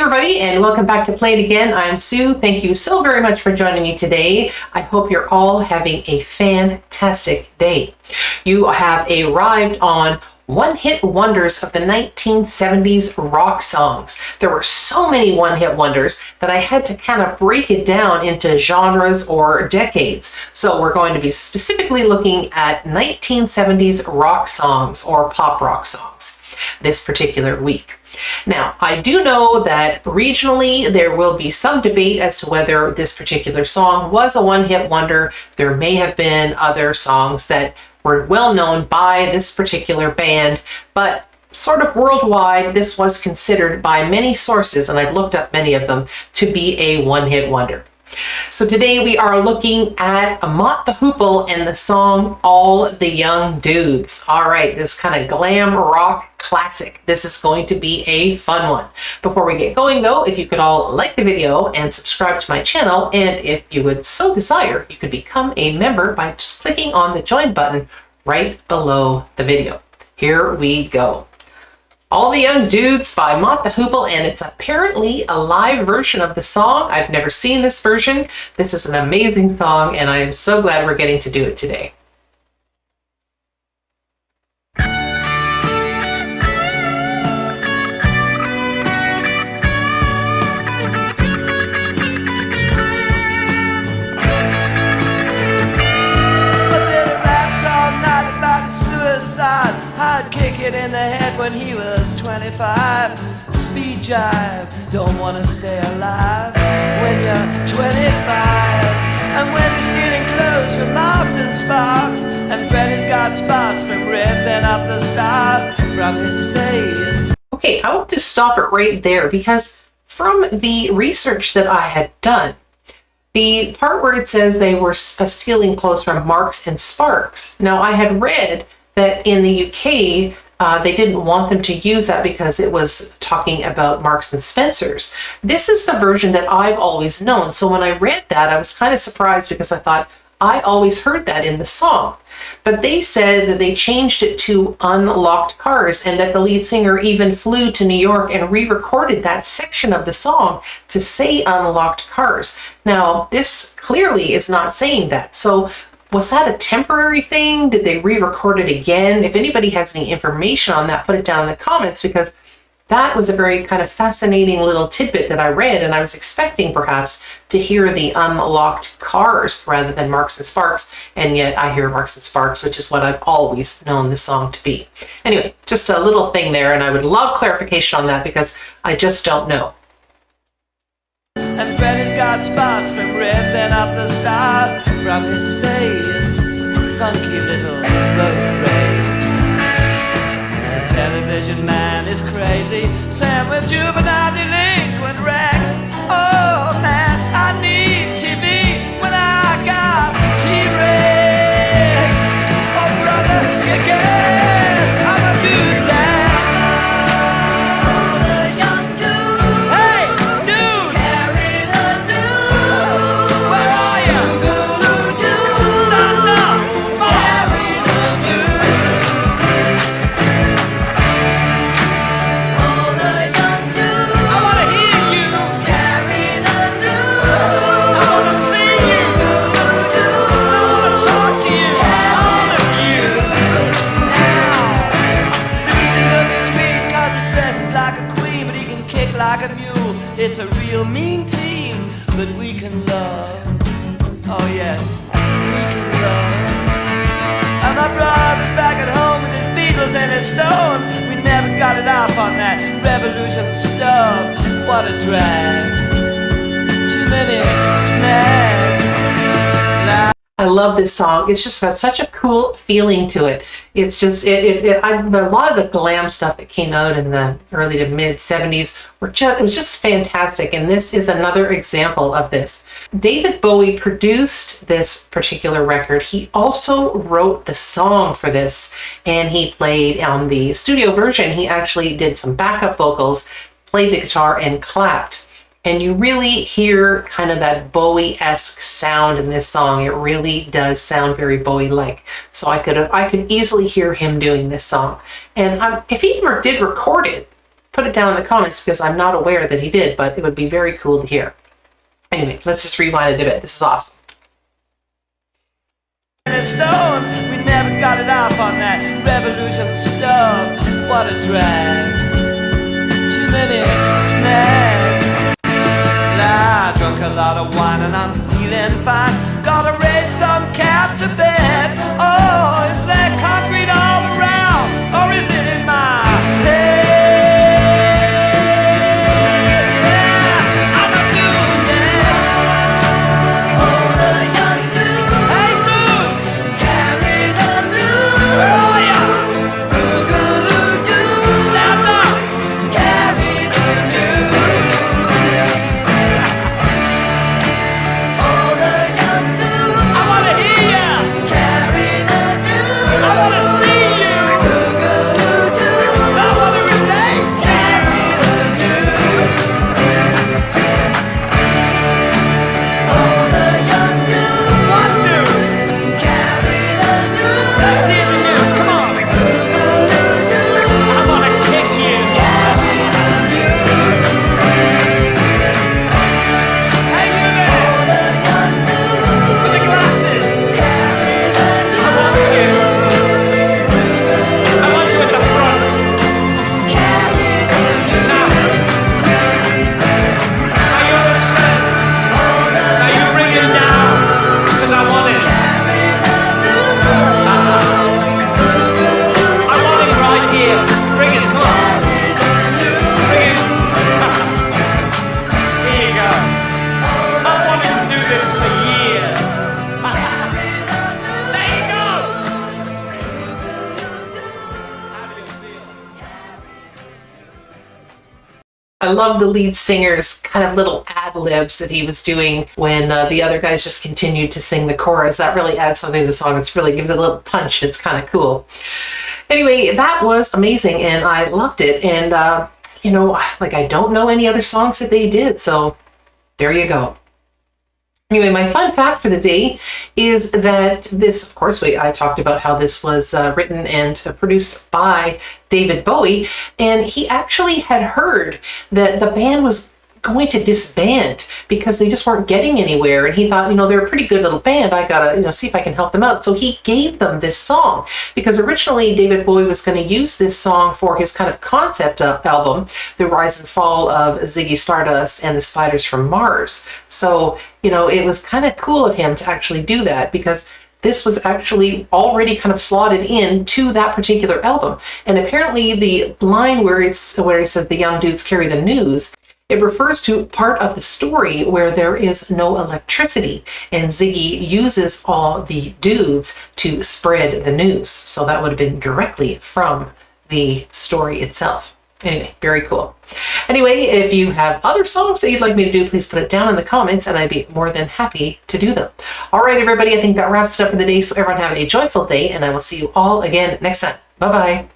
everybody, and welcome back to Play It Again. I'm Sue. Thank you so very much for joining me today. I hope you're all having a fantastic day. You have arrived on one-hit wonders of the 1970s rock songs. There were so many one-hit wonders that I had to kind of break it down into genres or decades. So we're going to be specifically looking at 1970s rock songs or pop rock songs this particular week. Now, I do know that regionally there will be some debate as to whether this particular song was a one-hit wonder. There may have been other songs that were well known by this particular band, but sort of worldwide, this was considered by many sources, and I've looked up many of them, to be a one-hit wonder. So today we are looking at MOTT THE HOOPLE and the song All the Young Dudes. All right, this kind of glam rock classic. This is going to be a fun one. Before we get going though, if you could all like the video and subscribe to my channel, and if you would so desire, you could become a member by just clicking on the join button right below the video. Here we go. All the Young Dudes by MOTT THE HOOPLE, and it's apparently a live version of the song. I've never seen this version. This is an amazing song, and I am so glad we're getting to do it today. In the head when he was 25. Speed jive, don't wanna stay alive when you're 25. And when you're stealing clothes from Marks and Sparks, and Freddy's got spots from ripping up the stars from his face. Okay, I want to stop it right there because from the research that I had done, the part where it says they were stealing clothes from Marks and Sparks. Now, I had read that in the UK, they didn't want them to use that because it was talking about Marks and Spencer's. This is the version that I've always known. So when I read that, I was kind of surprised because I thought, I always heard that in the song. But they said that they changed it to Unlocked Cars, and that the lead singer even flew to New York and re-recorded that section of the song to say Unlocked Cars. Now, this clearly is not saying that. So was that a temporary thing? Did they re-record it again? If anybody has any information on that, put it down in the comments, because that was a very kind of fascinating little tidbit that I read, and I was expecting perhaps to hear the Unlocked Cars rather than Marks and Sparks, and yet I hear Marks and Sparks, which is what I've always known the song to be. Anyway, just a little thing there, and I would love clarification on that because I just don't know. And Freddy's got spots from ripping up the stars from his face. Funky little road race. The television man is crazy. Sam with juvenile delinquent Rex. Oh man, I need TV when I got T-Rex. Oh brother, you get, I'm a dude now. It's a real mean team, but we can love. Oh yes, we can love. And my brother's back at home with his Beatles and his Stones. We never got it off on that revolution stuff. What a drag. Too many snags. I love this song. It's just got such a cool feeling to it. It's just, a lot of the glam stuff that came out in the early to mid 70s it was just fantastic. And this is another example of this. David Bowie produced this particular record. He also wrote the song for this, and he played on the studio version. He actually did some backup vocals, played the guitar, and clapped. And you really hear kind of that Bowie-esque sound in this song. It really does sound very Bowie-like. So I could easily hear him doing this song. And if he ever did record it, put it down in the comments because I'm not aware that he did, but it would be very cool to hear. Anyway, let's just rewind it a bit. This is awesome. Stones, we never got it off on that revolution stuff. What a drag. Too many snags. I drunk a lot of wine and I'm feeling fine. Gotta raise some cap to bed. Oh, is there concrete all around, or is it in my head? I'm a doing it. Oh, the young dudes. Hey, dudes. Carry the news. Oh, yeah. Boogaloo-doo. Stand up. Carry the news. Oh, the young dudes. I wanna hear ya. Carry the news. I wanna see you. Boogaloo-doo. I wanna relate. Carry the news. Oh, the young dudes. What news? Carry the news. Let's hear the news. Come on. Boogaloo-doo. I wanna kick you. Carry the news. Hey, you there. Oh, the young dudes. With the glasses. Carry the news. I want you. I want you at the front. Carry the news. Now you're a friend. Now you bring it down, 'cause I want it. I want it right here. Bring it, come on. Bring it. Here you go. I wanted to do this for years. There you go. How do you feel? I love the lead singer's kind of little ad libs that he was doing when the other guys just continued to sing the chorus. That really adds something to the song. It's really gives it a little punch. It's kind of cool. Anyway, that was amazing and I loved it. And, you know, like I don't know any other songs that they did. So there you go. Anyway, my fun fact for the day is that this, of course, I talked about how this was written and produced by David Bowie, and he actually had heard that the band was going to disband because they just weren't getting anywhere, and he thought, you know, they're a pretty good little band. I gotta, you know, see if I can help them out. So he gave them this song because originally David Bowie was going to use this song for his kind of concept album, The Rise and Fall of Ziggy Stardust and the Spiders from Mars. So, you know, it was kind of cool of him to actually do that because this was actually already kind of slotted in to that particular album. And apparently the line where he says the young dudes carry the news, it refers to part of the story where there is no electricity and Ziggy uses all the dudes to spread the news. So that would have been directly from the story itself. Anyway, very cool. Anyway, if you have other songs that you'd like me to do, please put it down in the comments and I'd be more than happy to do them. All right, everybody, I think that wraps it up for the day. So everyone have a joyful day and I will see you all again next time. Bye-bye.